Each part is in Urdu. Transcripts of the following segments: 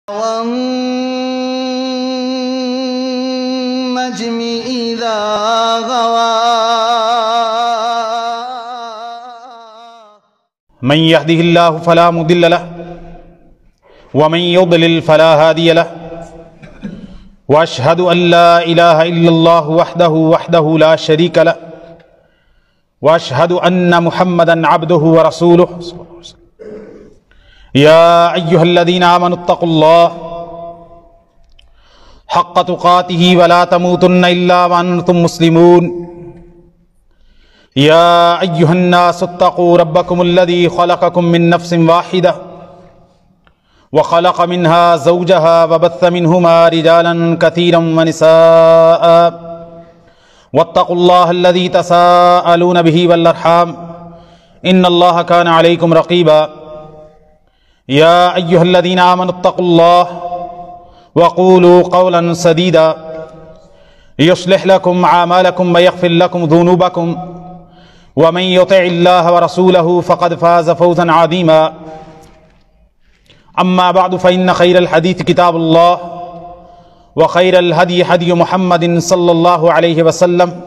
والنجم إذا غوى من يهده الله فلا مضل له ومن يضلل فلا هادي له وأشهد أن لا إله إلا الله وحده لا شريك له وأشهد أن محمدا عبده ورسوله يا أيها الذين آمنوا اتقوا الله حق تقاته ولا تموتن إلا وأنتم مسلمون يا أيها الناس اتقوا ربكم الذي خلقكم من نفس واحدة وخلق منها زوجها وبث منهما رجالا كثيرا ونساء واتقوا الله الذي تساءلون به والأرحام إن الله كان عليكم رقيبا يا أيها الذين آمنوا اتقوا الله وقولوا قولا سديدا يصلح لكم أعمالكم ويغفر لكم ذنوبكم ومن يطع الله ورسوله فقد فاز فوزا عظيما أما بعد فإن خير الحديث كتاب الله وخير الهدي هدي محمد صلى الله عليه وسلم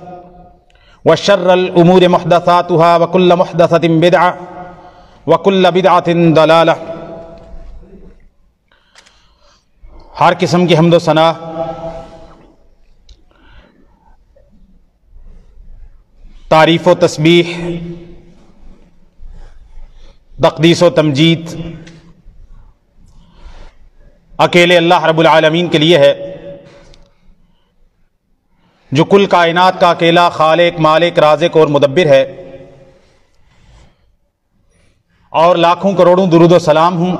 وشر الأمور محدثاتها وكل محدثة بدعة وكل بدعة ضلالة۔ ہر قسم کی حمد و ثنا تعریف و تسبیح تقدیس و تمجید اکیلے اللہ رب العالمین کے لیے ہے، جو کل کائنات کا اکیلا خالق، مالک، رازق اور مدبر ہے، اور لاکھوں کروڑوں درود و سلام ہوں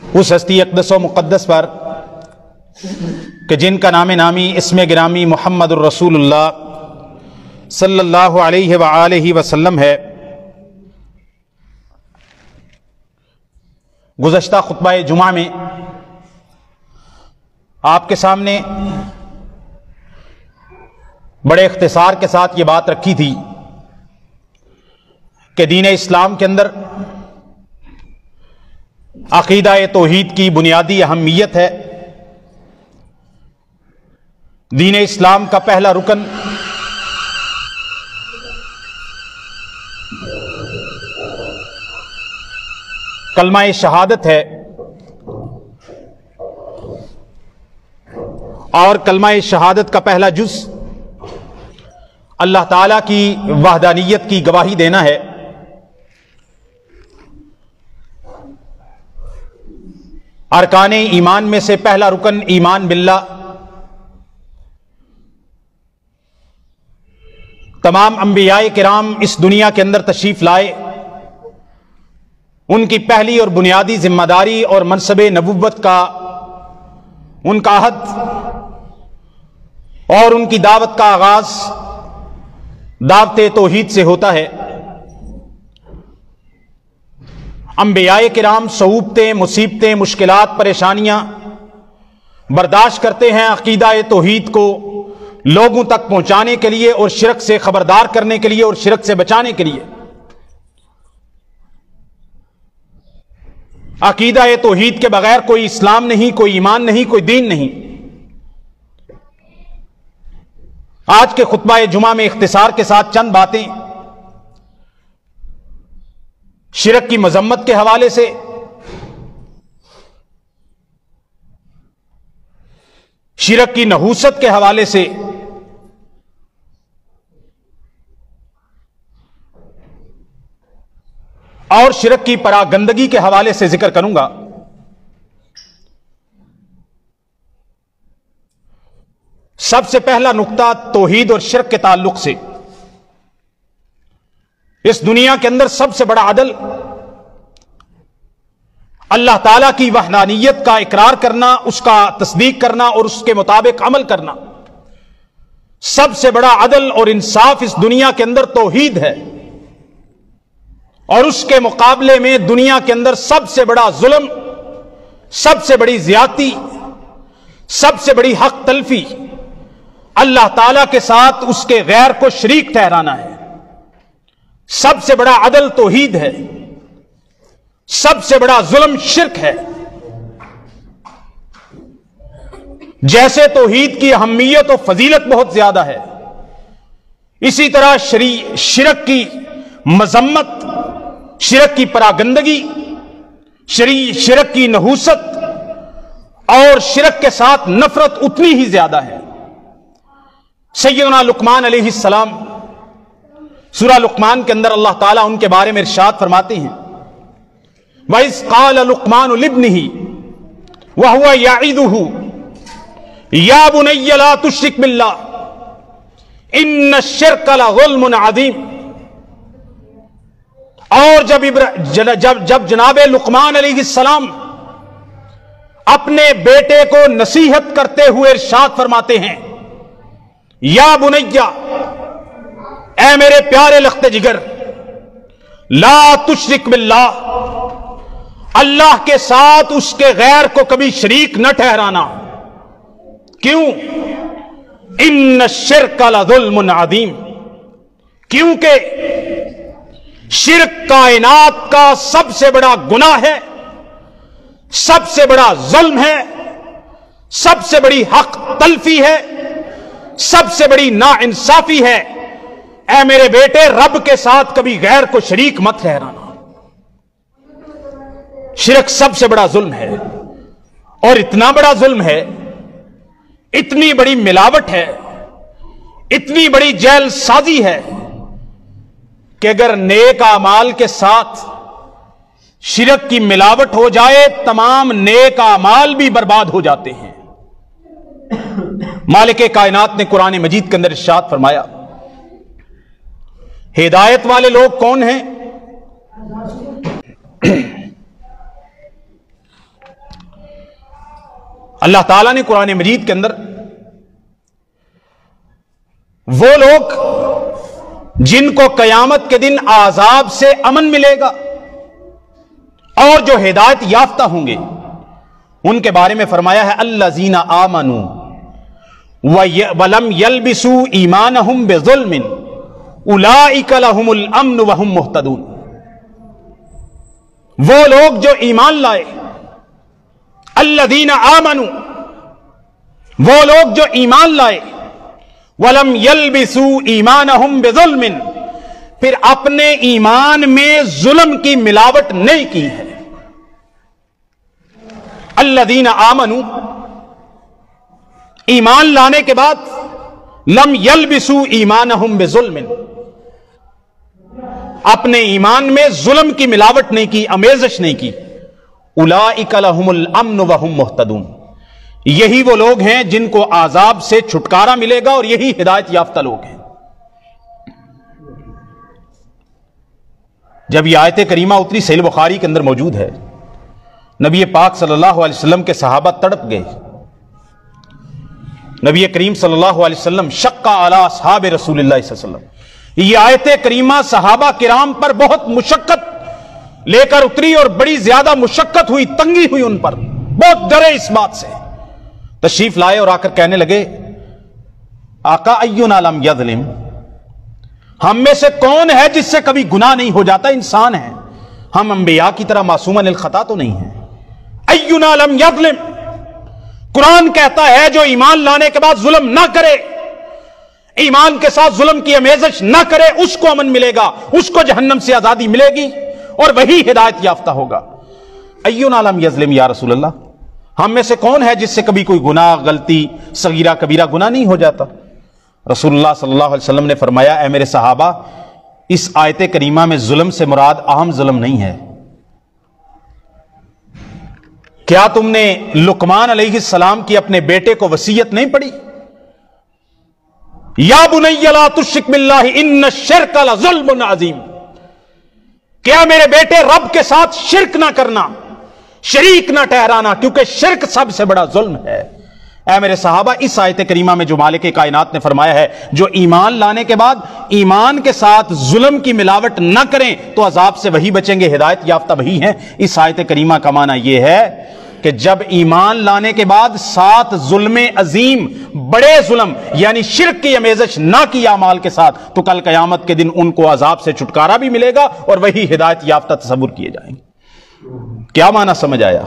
اس ہستی اقدس و مقدس پر کہ جن کا نام نامی اسم گرامی محمد الرسول اللہ صلی اللہ علیہ وآلہ وسلم ہے۔ گزشتہ خطبہ جمعہ میں آپ کے سامنے بڑے اختصار کے ساتھ یہ بات رکھی تھی کہ دین اسلام کے اندر عقیدہ توحید کی بنیادی اہمیت ہے۔ دین اسلام کا پہلا رکن کلمہ شہادت ہے، اور کلمہ شہادت کا پہلا جز اللہ تعالی کی وحدانیت کی گواہی دینا ہے۔ ارکان ایمان میں سے پہلا رکن ایمان باللہ، تمام انبیاء کرام اس دنیا کے اندر تشریف لائے، ان کی پہلی اور بنیادی ذمہ داری اور منصب نبوت کا ان کا عہد اور ان کی دعوت کا آغاز دعوت توحید سے ہوتا ہے۔ انبیاء کرام صعوبتیں، مصیبتیں، مشکلات، پریشانیاں برداشت کرتے ہیں عقیدہ توحید کو لوگوں تک پہنچانے کے لیے اور شرک سے خبردار کرنے کے لیے اور شرک سے بچانے کے لیے۔ عقیدہ توحید کے بغیر کوئی اسلام نہیں، کوئی ایمان نہیں، کوئی دین نہیں۔ آج کے خطبہ جمعہ میں اختصار کے ساتھ چند باتیں شرک کی مذمت کے حوالے سے، شرک کی نحوست کے حوالے سے، اور شرک کی پراگندگی کے حوالے سے ذکر کروں گا۔ سب سے پہلا نقطہ توحید اور شرک کے تعلق سے۔ اس دنیا کے اندر سب سے بڑا عدل اللہ تعالیٰ کی وحدانیت کا اقرار کرنا، اس کا تصدیق کرنا اور اس کے مطابق عمل کرنا۔ سب سے بڑا عدل اور انصاف اس دنیا کے اندر توحید ہے، اور اس کے مقابلے میں دنیا کے اندر سب سے بڑا ظلم، سب سے بڑی زیادتی، سب سے بڑی حق تلفی اللہ تعالیٰ کے ساتھ اس کے غیر کو شریک ٹھہرانا ہے۔ سب سے بڑا عدل توحید ہے، سب سے بڑا ظلم شرک ہے۔ جیسے توحید کی اہمیت و فضیلت بہت زیادہ ہے، اسی طرح شرک کی مذمت، شرک کی پراگندگی، شرک کی نحوست اور شرک کے ساتھ نفرت اتنی ہی زیادہ ہے۔ سیدنا لقمان علیہ السلام، سورہ لقمان کے اندر اللہ تعالیٰ ان کے بارے میں ارشاد فرماتے ہیں، وَإِذْ قَالَ لُقْمَانُ لِابْنِهِ وَهُوَ يَعِظُهُ يَا بُنَيَّ لَا تُشْرِكْ بِاللَّهِ إِنَّ الشِّرْكَ لَظُلْمٌ عَظِيمٌ۔ اور جب جناب لقمان علیہ السلام اپنے بیٹے کو نصیحت کرتے ہوئے ارشاد فرماتے ہیں، یا بنیا، اے میرے پیارے لخت جگر، لا تشرک باللہ، اللہ کے ساتھ اس کے غیر کو کبھی شریک نہ ٹھہرانا۔ کیوں؟ ان الشرک لظلم عظیم، کیونکہ شرک کائنات کا سب سے بڑا گناہ ہے، سب سے بڑا ظلم ہے، سب سے بڑی حق تلفی ہے، سب سے بڑی ناانصافی ہے۔ اے میرے بیٹے، رب کے ساتھ کبھی غیر کو شریک مت ٹھہرانا۔ شرک سب سے بڑا ظلم ہے، اور اتنا بڑا ظلم ہے، اتنی بڑی ملاوٹ ہے، اتنی بڑی جیل سازی ہے کہ اگر نیک اعمال کے ساتھ شرک کی ملاوٹ ہو جائے، تمام نیک اعمال بھی برباد ہو جاتے ہیں۔ مالک کائنات نے قرآن مجید کے اندر ارشاد فرمایا، ہدایت والے لوگ کون ہیں؟ اللہ تعالیٰ نے قرآن مجید کے اندر وہ لوگ جن کو قیامت کے دن عذاب سے امن ملے گا اور جو ہدایت یافتہ ہوں گے، ان کے بارے میں فرمایا ہے، الذین آمنوا ولم یلبسوا ایمانہم بظلم اولئک لہم الامن وہم مہتدون۔ وہ لوگ جو ایمان لائے، الذین آمنوا، وہ لوگ جو ایمان لائے، ولم یلبسوا ایمانہم بظلم، پھر اپنے ایمان میں ظلم کی ملاوٹ نہیں کی ہے۔ الذین آمنوا، ایمان لانے کے بعد لم یلبسوا ایمانہم بظلم، اپنے ایمان میں ظلم کی ملاوٹ نہیں کی، آمیزش نہیں کی، اولئک لہم الامن وہم مہتدون، یہی وہ لوگ ہیں جن کو عذاب سے چھٹکارا ملے گا اور یہی ہدایت یافتہ لوگ ہیں۔ جب یہ آیت کریمہ اتری، صحیح بخاری کے اندر موجود ہے، نبی پاک صلی اللہ علیہ وسلم کے صحابہ تڑپ گئے۔ نبی کریم صلی اللہ علیہ وسلم شق علی اصحاب رسول اللہ صلی اللہ علیہ وسلم، یہ آیت کریمہ صحابہ کرام پر بہت مشقت لے کر اتری اور بڑی زیادہ مشقت ہوئی، تنگی ہوئی، ان پر بہت ڈرے اس بات سے۔ تشریف لائے اور آ کر کہنے لگے، آقا اینا لم یظلم، ہم میں سے کون ہے جس سے کبھی گناہ نہیں ہو جاتا؟ انسان ہے ہم، انبیاء کی طرح معصومن الخطا تو نہیں ہے۔ اینا لم یظلم، قرآن کہتا ہے جو ایمان لانے کے بعد ظلم نہ کرے، ایمان کے ساتھ ظلم کی آمیزش نہ کرے، اس کو امن ملے گا، اس کو جہنم سے آزادی ملے گی اور وہی ہدایت یافتہ ہوگا۔ اینا لم یظلم یا رسول اللہ، ہم میں سے کون ہے جس سے کبھی کوئی گناہ، غلطی، صغیرہ کبیرہ گناہ نہیں ہو جاتا؟ رسول اللہ صلی اللہ علیہ وسلم نے فرمایا، اے میرے صحابہ، اس آیت کریمہ میں ظلم سے مراد عام ظلم نہیں ہے۔ کیا تم نے لقمان علیہ السلام کی اپنے بیٹے کو وصیت نہیں پڑھی؟ یا بنی لا تشرک باللہ ان الشرک لظلم عظیم، کیا میرے بیٹے رب کے ساتھ شرک نہ کرنا، شریک نہ ٹھہرانا، کیونکہ شرک سب سے بڑا ظلم ہے۔ اے میرے صحابہ، اس آیت کریمہ میں جو مالک کائنات نے فرمایا ہے، جو ایمان لانے کے بعد ایمان کے ساتھ ظلم کی ملاوٹ نہ کریں تو عذاب سے وہی بچیں گے، ہدایت یافتہ وہی ہیں۔ اس آیت کریمہ کا معنی یہ ہے کہ جب ایمان لانے کے بعد ساتھ ظلم عظیم، بڑے ظلم یعنی شرک کی آمیزش نہ کی اعمال کے ساتھ، تو کل قیامت کے دن ان کو عذاب سے چھٹکارا بھی ملے گا اور وہی ہدایت یافتہ تصور کیے جائیں گے۔ کیا معنی سمجھ آیا؟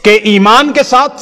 کہ ایمان کے ساتھ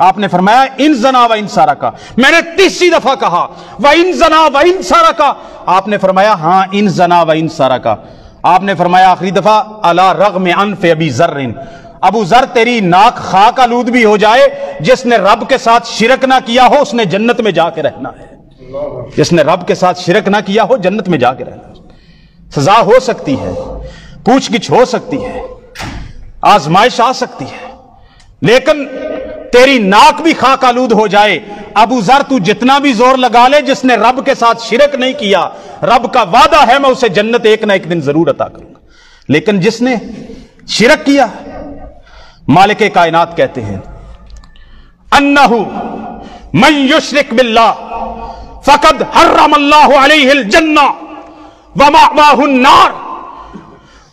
آپ نے فرمایا ان زنا و ان سارقا، میں نے تیسری دفعہ کہا و ان زنا و ان سارقا، آپ نے فرمایا ہاں ان زنا و ان سارقا، آپ نے فرمایا آخری دفعہ الا رغم انف ابی ذر، ابو ذر تیری ناک خاک آلود بھی ہو جائے، جس نے رب کے ساتھ شرک نہ کیا ہو اس نے جنت میں جا کے رہنا ہے، جس نے رب کے ساتھ شرک نہ کیا ہو جنت میں جا کے رہنا ہے۔ سزا ہو سکتی ہے، پوچھ گچھ ہو سکتی ہے، آزمائش آ سکتی ہے، لیکن تیری ناک بھی خاک آلود ہو جائے، ابو ذر تو جتنا بھی زور لگا لے، جس نے رب کے ساتھ شرک نہیں کیا، رب کا وعدہ ہے میں اسے جنت ایک نہ ایک دن ضرور عطا کروں گا، لیکن جس نے شرک کیا، مالک کائنات کہتے ہیں انہو من یشرک باللہ فقد حرم اللہ علیہ الجنہ ومأواہ النار،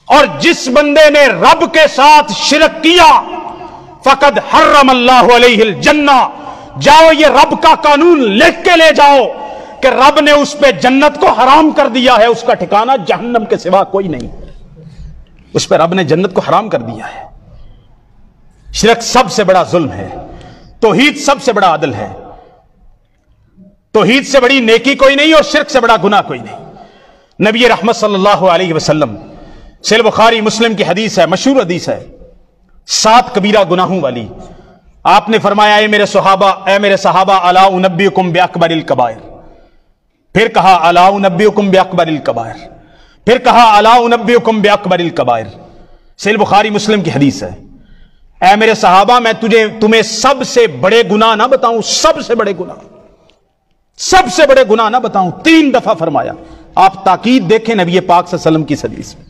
اور جس بندے نے رب کے ساتھ شرک کیا فقد حرم اللہ علیہ الجنہ، جاؤ یہ رب کا قانون لکھ کے لے جاؤ کہ رب نے اس پہ جنت کو حرام کر دیا ہے، اس کا ٹھکانہ جہنم کے سوا کوئی نہیں، اس پہ رب نے جنت کو حرام کر دیا ہے۔ شرک سب سے بڑا ظلم ہے، توحید سب سے بڑا عدل ہے، توحید سے بڑی نیکی کوئی نہیں اور شرک سے بڑا گناہ کوئی نہیں۔ نبی رحمت صلی اللہ علیہ وسلم، صحیح بخاری مسلم کی حدیث ہے، مشہور حدیث ہے، 7 کبیرہ گناہوں والی، آپ نے فرمایا اے میرے صحابہ الا انبئکم باکبر الکبائر، پھر کہا الا انبئکم باکبر الکبائر، پھر کہا الا انبئکم باکبر الکبائر، صحیح بخاری مسلم کی حدیث ہے۔ اے میرے صحابہ میں تمہیں سب سے بڑے گناہ نہ بتاؤں، سب سے بڑے گناہ نہ بتاؤں، 3 دفعہ فرمایا۔ آپ تاکید دیکھیں نبی پاک صلی اللہ علیہ وسلم کی حدیث میں،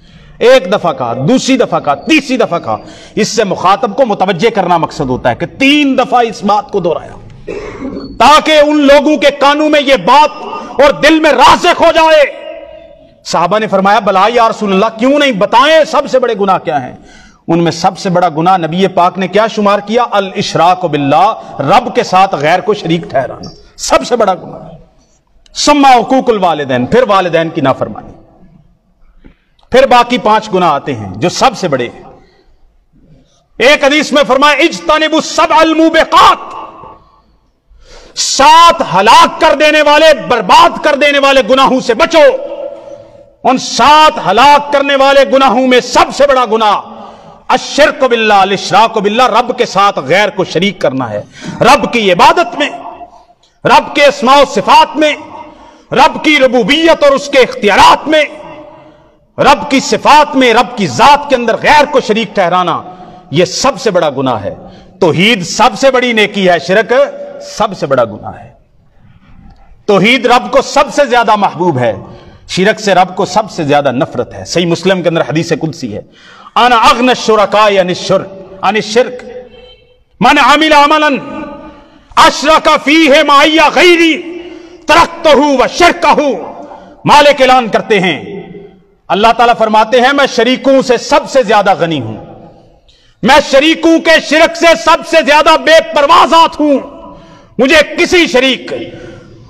1 دفعہ کہا، دوسری دفعہ کہا، تیسری دفعہ کہا، اس سے مخاطب کو متوجہ کرنا مقصد ہوتا ہے کہ 3 دفعہ اس بات کو دہرایا تاکہ ان لوگوں کے کانوں میں یہ بات اور دل میں راسخ ہو جائے۔ صحابہ نے فرمایا بلا یا رسول اللہ کیوں نہیں، بتائیں سب سے بڑے گناہ کیا ہیں۔ ان میں سب سے بڑا گناہ نبی پاک نے کیا شمار کیا؟ الاشراک باللہ، رب کے ساتھ غیر کو شریک ٹھہرانا، سب سے بڑا گناہ۔ ثم حقوق الوالدین، پھر والدین کی نافرمانی، پھر باقی 5 گناہ آتے ہیں جو سب سے بڑے ہیں۔ ایک حدیث میں فرمایا اجتنبوا السبع الموبقات، 7 ہلاک کر دینے والے، برباد کر دینے والے گناہوں سے بچو۔ ان 7 ہلاک کرنے والے گناہوں میں سب سے بڑا گناہ الشرک باللہ، الاشراک باللہ، رب کے ساتھ غیر کو شریک کرنا ہے، رب کی عبادت میں، رب کے اسماء و صفات میں، رب کی ربوبیت اور اس کے اختیارات میں، رب کی صفات میں، رب کی ذات کے اندر غیر کو شریک ٹھہرانا، یہ سب سے بڑا گناہ ہے۔ توحید سب سے بڑی نیکی ہے، شرک سب سے بڑا گناہ ہے۔ توحید رب کو سب سے زیادہ محبوب ہے، شرک سے رب کو سب سے زیادہ نفرت ہے۔ صحیح مسلم کے اندر حدیث قدسی ہے انا اغنى الشركاء عن الشرك من عمل عملا اشرك فيه معي غيري تركته وشركه، مالک اعلان کرتے ہیں، اللہ تعالیٰ فرماتے ہیں میں شریکوں سے سب سے زیادہ غنی ہوں، میں شریکوں کے شرک سے سب سے زیادہ بے پرواہ ذات ہوں، مجھے کسی شریک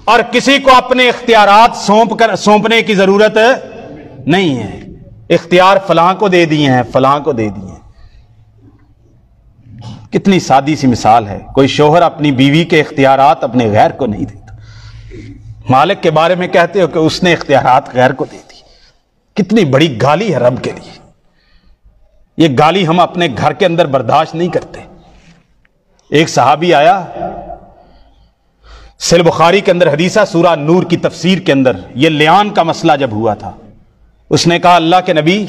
اور کسی کو اپنے اختیارات سونپنے کی ضرورت نہیں ہے، اختیار فلاں کو دے دیے ہیں، فلاں کو دے دیے ہیں۔ کتنی سادی سی مثال ہے، کوئی شوہر اپنی بیوی کے اختیارات اپنے غیر کو نہیں دیتا، مالک کے بارے میں کہتے ہو کہ اس نے اختیارات غیر کو دے دی، کتنی بڑی گالی ہے رب کے لیے۔ یہ گالی ہم اپنے گھر کے اندر برداشت نہیں کرتے۔ ایک صحابی آیا، صحیح بخاری کے اندر حدیث ہے، سورہ نور کی تفسیر کے اندر یہ لیان کا مسئلہ جب ہوا تھا، اس نے کہا اللہ کے نبی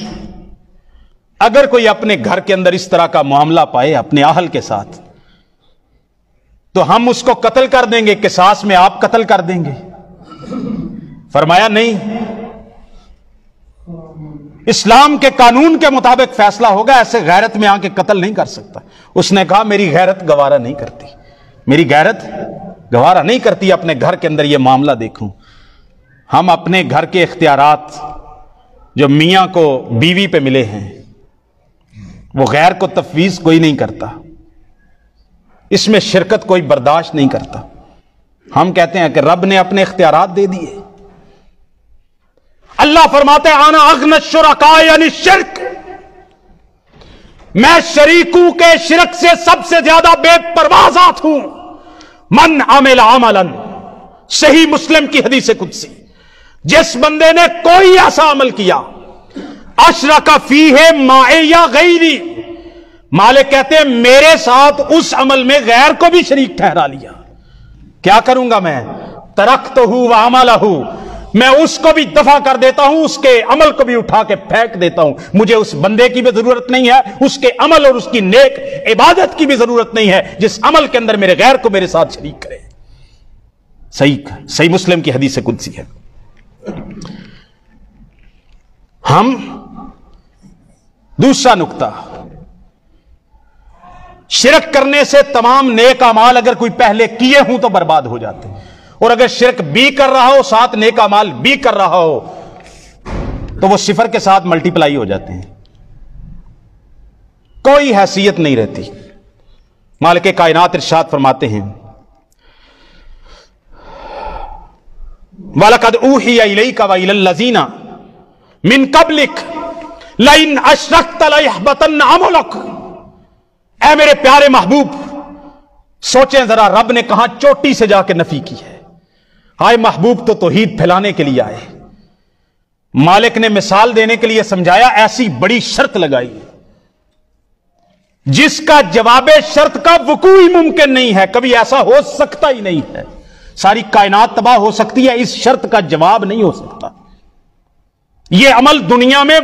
اگر کوئی اپنے گھر کے اندر اس طرح کا معاملہ پائے اپنے اہل کے ساتھ تو ہم اس کو قتل کر دیں گے، قصاص میں آپ قتل کر دیں گے؟ فرمایا نہیں، اسلام کے قانون کے مطابق فیصلہ ہوگا، ایسے غیرت میں آ کے قتل نہیں کر سکتا۔ اس نے کہا میری غیرت گوارا نہیں کرتی، میری غیرت گوارا نہیں کرتی اپنے گھر کے اندر یہ معاملہ دیکھوں۔ ہم اپنے گھر کے اختیارات جو میاں کو بیوی پہ ملے ہیں وہ غیر کو تفویض کوئی نہیں کرتا، اس میں شرکت کوئی برداشت نہیں کرتا۔ ہم کہتے ہیں کہ رب نے اپنے اختیارات دے دیے، اللہ فرماتے ہیں انا اغنى الشركاء عن الشرك، میں شریکوں کے شرک سے سب سے زیادہ بے پرواہ ذات ہوں. من عمل عملا، صحیح مسلم کی حدیث قدسی، جس بندے نے کوئی ایسا عمل کیا اشرک فیہ معی یا غیری، مالک کہتے ہیں میرے ساتھ اس عمل میں غیر کو بھی شریک ٹھہرا لیا، کیا کروں گا میں؟ ترکتہ وعملہ، میں اس کو بھی دفع کر دیتا ہوں، اس کے عمل کو بھی اٹھا کے پھینک دیتا ہوں. مجھے اس بندے کی بھی ضرورت نہیں ہے، اس کے عمل اور اس کی نیک عبادت کی بھی ضرورت نہیں ہے جس عمل کے اندر میرے غیر کو میرے ساتھ شریک کرے. صحیح مسلم کی حدیث قدسی ہے. ہم دوسرا نقطہ، شرک کرنے سے تمام نیک اعمال اگر کوئی پہلے کیے ہوں تو برباد ہو جاتے ہیں، اور اگر شرک بھی کر رہا ہو ساتھ نیک اعمال بھی کر رہا ہو تو وہ صفر کے ساتھ ملٹی پلائی ہو جاتے ہیں، کوئی حیثیت نہیں رہتی. مالک کائنات ارشاد فرماتے ہیں وَلَقَدْ أُوحِيَ إِلَيْكَ وَإِلَى الَّذِينَ مِن قَبْلِكَ لَئِنْ أَشْرَكْتَ لَيَحْبَطَنَّ عَمَلُكَ. اے میرے پیارے محبوب، سوچیں ذرا، رب نے کہاں چوٹی سے جا کے نفی کی ہے. آئے محبوب تو توحید پھیلانے کے لیے آئے، مالک نے مثال دینے کے لیے سمجھایا، ایسی بڑی شرط لگائی جس کا جواب شرط کا وقوع ہی ممکن نہیں ہے، کبھی ایسا ہو سکتا ہی نہیں ہے. ساری کائنات تباہ ہو سکتی ہے، اس شرط کا جواب نہیں ہو سکتا. یہ عمل دنیا میں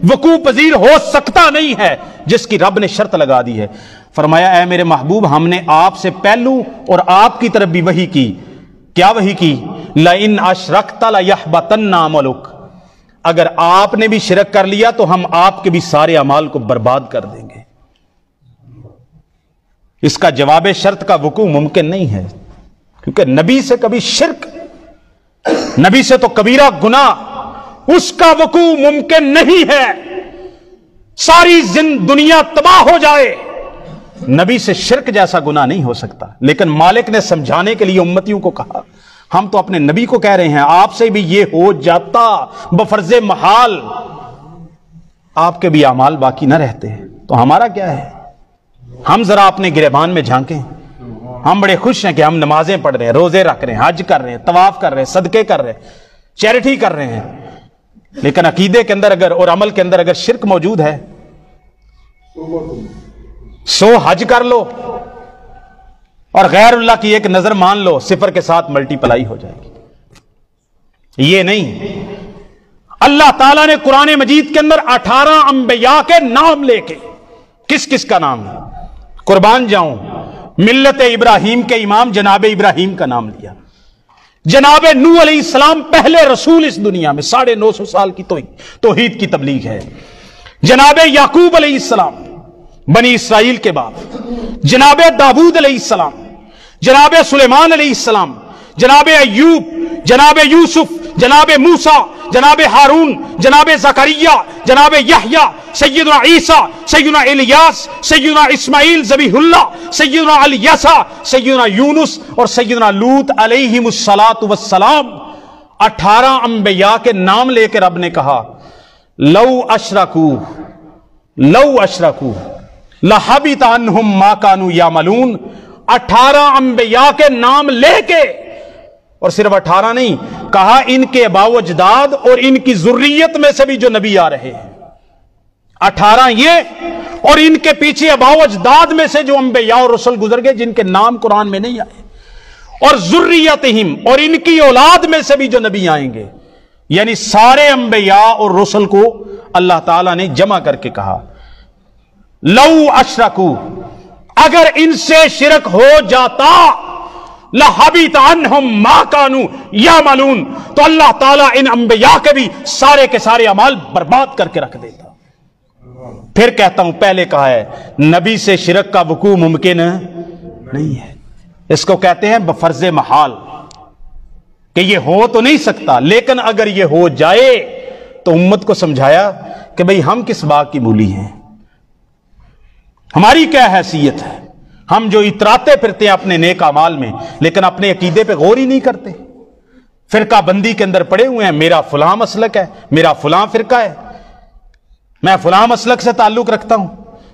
وقوع پذیر ہو سکتا نہیں ہے جس کی رب نے شرط لگا دی ہے. فرمایا اے میرے محبوب، ہم نے آپ سے پہلو اور آپ کی طرف بھی وحی کی. کیا وحی کی؟ لَإِنْ أَشْرَكْتَ لَيَحْبَطَنَّ عَمَلُكَ، اگر آپ نے بھی شرک کر لیا تو ہم آپ کے بھی سارے اعمال کو برباد کر دیں گے. اس کا جواب شرط کا وقوع ممکن نہیں ہے، کیونکہ نبی سے کبھی شرک، نبی سے تو کبیرہ گناہ، اس کا وقوع ممکن نہیں ہے. ساری دنیا تباہ ہو جائے، نبی سے شرک جیسا گناہ نہیں ہو سکتا. لیکن مالک نے سمجھانے کے لیے امتیوں کو کہا، ہم تو اپنے نبی کو کہہ رہے ہیں آپ سے بھی یہ ہو جاتا بفرض محال، آپ کے بھی اعمال باقی نہ رہتے، تو ہمارا کیا ہے؟ ہم ذرا اپنے گریبان میں جھانکیں. ہم بڑے خوش ہیں کہ ہم نمازیں پڑھ رہے ہیں، روزے رکھ رہے ہیں، حج کر رہے ہیں، طواف کر رہے ہیں، صدقے کر رہے ہیں، چیریٹی کر رہے ہیں، لیکن عقیدے کے اندر اگر اور عمل کے اندر اگر شرک موجود ہے، سو حج کر لو اور غیر اللہ کی ایک نظر مان لو، صفر کے ساتھ ملٹی پلائی ہو جائے گی. یہ نہیں، اللہ تعالیٰ نے قرآن مجید کے اندر 18 انبیاء کے نام لے کے، کس کس کا نام ہے؟ قربان جاؤں، ملت ابراہیم کے امام جناب ابراہیم کا نام لیا. جناب نوح علیہ السلام پہلے رسول اس دنیا میں، 950 سال کی توحید کی تبلیغ ہے. جناب یعقوب علیہ السلام بنی اسرائیل کے باپ، جناب داؤد علیہ السلام، جناب سلیمان علیہ السلام، جناب ایوب، جناب یوسف، جناب موسیٰ، جناب ہارون، جناب زکریا، جناب یحییٰ، سیدنا عیسیٰ، سیدنا الیاس، سیدنا اسماعیل ذبیح اللہ، سیدنا الیسع، سیدنا یونس اور سیدنا لوط علیہم السلام. 18 انبیاء کے نام لے کے رب نے کہا لو اشرکو لحبط عنہم ما کانوا یعملون. 18 انبیاء کے نام لے کے، اور صرف 18 نہیں کہا، ان کے آباء و اجداد اور ان کی ذریت میں سے بھی جو نبی آ رہے ہیں. 18 یہ اور ان کے پیچھے آباء و اجداد میں سے جو انبیاء اور رسل گزر گئے جن کے نام قرآن میں نہیں آئے، اور ذریتہم اور ان کی اولاد میں سے بھی جو نبی آئیں گے. یعنی سارے انبیاء اور رسل کو اللہ تعالیٰ نے جمع کر کے کہا لو اشرکو، اگر ان سے شرک ہو جاتا، لحبط عنہم ما کانوا یعملون، تو اللہ تعالیٰ ان انبیاء کے بھی سارے کے سارے اعمال برباد کر کے رکھ دیتا. پھر کہتا ہوں، پہلے کہا ہے نبی سے شرک کا وقوع ممکن نہیں ہے، اس کو کہتے ہیں بفرض محال، کہ یہ ہو تو نہیں سکتا، لیکن اگر یہ ہو جائے تو امت کو سمجھایا کہ بھئی ہم کس بات کی مولی ہیں، ہماری کیا حیثیت ہے. ہم جو اتراتے پھرتے ہیں اپنے نیک اعمال میں، لیکن اپنے عقیدے پہ غور ہی نہیں کرتے، فرقہ بندی کے اندر پڑے ہوئے ہیں. میرا فلاں مسلک ہے، میرا فلاں فرقہ ہے، میں فلاں مسلک سے تعلق رکھتا ہوں.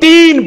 3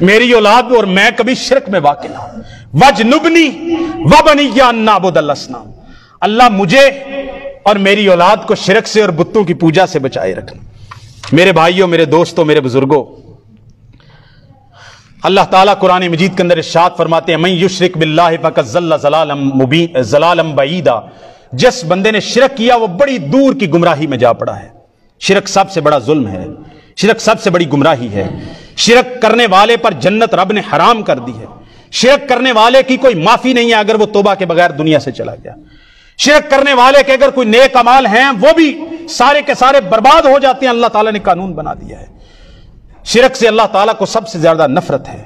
میری اولاد اور میں کبھی شرک میں واقع نہ ہوں۔ وجنبنی وبنی ان نعبد الاصنام، اللہ مجھے اور میری اولاد کو شرک سے اور بتوں کی پوجا سے بچائے رکھنا۔ میرے بھائیوں، میرے دوستوں، میرے بزرگوں، اللہ تعالیٰ قرآن مجید کے اندر ارشاد فرماتے ہیں من یشرک باللہ فقد ضل ضلالا بعیدا، جس بندے نے شرک کیا وہ بڑی دور کی گمراہی میں جا پڑا ہے۔ شرک سب سے بڑا ظلم ہے، شرک سب سے بڑی گمراہی ہے۔ شرک کرنے والے پر جنت رب نے حرام کر دی ہے۔ شرک کرنے والے کی کوئی معافی نہیں ہے اگر وہ توبہ کے بغیر دنیا سے چلا گیا۔ شرک کرنے والے کے اگر کوئی نیک اعمال ہیں وہ بھی سارے کے سارے برباد ہو جاتے ہیں۔ اللہ تعالیٰ نے قانون بنا دیا ہے۔ شرک سے اللہ تعالیٰ کو سب سے زیادہ نفرت ہے۔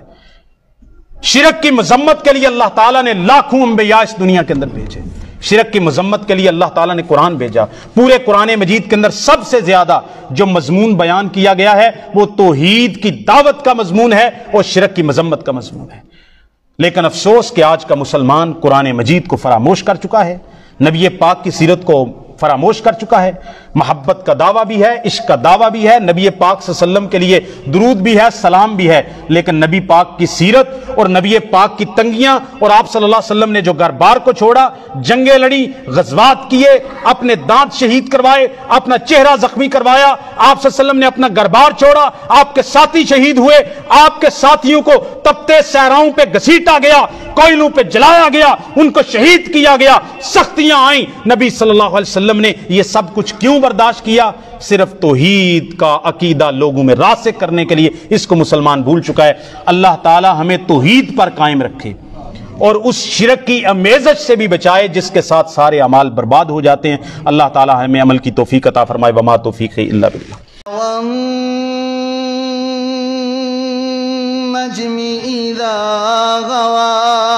شرک کی مذمت کے لیے اللہ تعالیٰ نے لاکھوں انبیاء اس دنیا کے اندر بھیجے۔ شرک کی مذمت کے لیے اللہ تعالیٰ نے قرآن بھیجا۔ پورے قرآن مجید کے اندر سب سے زیادہ جو مضمون بیان کیا گیا ہے وہ توحید کی دعوت کا مضمون ہے اور شرک کی مذمت کا مضمون ہے۔ لیکن افسوس کہ آج کا مسلمان قرآن مجید کو فراموش کر چکا ہے، نبی پاک کی سیرت کو فراموش کر چکا ہے۔ محبت کا دعویٰ بھی ہے، عشق کا دعویٰ بھی ہے، نبی پاک صلی اللہ علیہ وسلم کے لیے درود بھی ہے، سلام بھی ہے، لیکن نبی پاک کی سیرت اور نبی پاک کی تنگیاں اور آپ صلی اللہ علیہ وسلم نے جو گھر بار کو چھوڑا، جنگیں لڑی، غزوات کیے، اپنے دانت شہید کروائے، اپنا چہرہ زخمی کروایا، آپ صلی اللہ علیہ وسلم نے اپنا گھر بار چھوڑا، آپ کے ساتھی شہید ہوئے، آپ کے ساتھیوں کو تپتے صحراؤں پہ گھسیٹا گیا، کوئلوں پہ جلایا گیا، ان کو شہید کیا گیا، سختیاں آئیں، نبی صلی اللہ علیہ وسلم نے یہ سب کچھ کیوں برداشت کیا؟ صرف توحید کا عقیدہ لوگوں میں راسخ کرنے کے لیے۔ اس کو مسلمان بھول چکا ہے۔ اللہ تعالی ہمیں توحید پر قائم رکھے اور اس شرک کی امیزش سے بھی بچائے جس کے ساتھ سارے اعمال برباد ہو جاتے ہیں۔ اللہ تعالی ہمیں عمل کی توفیق عطا فرمائے۔ وما توفیق الا باللہ۔ والنجم إذا غوى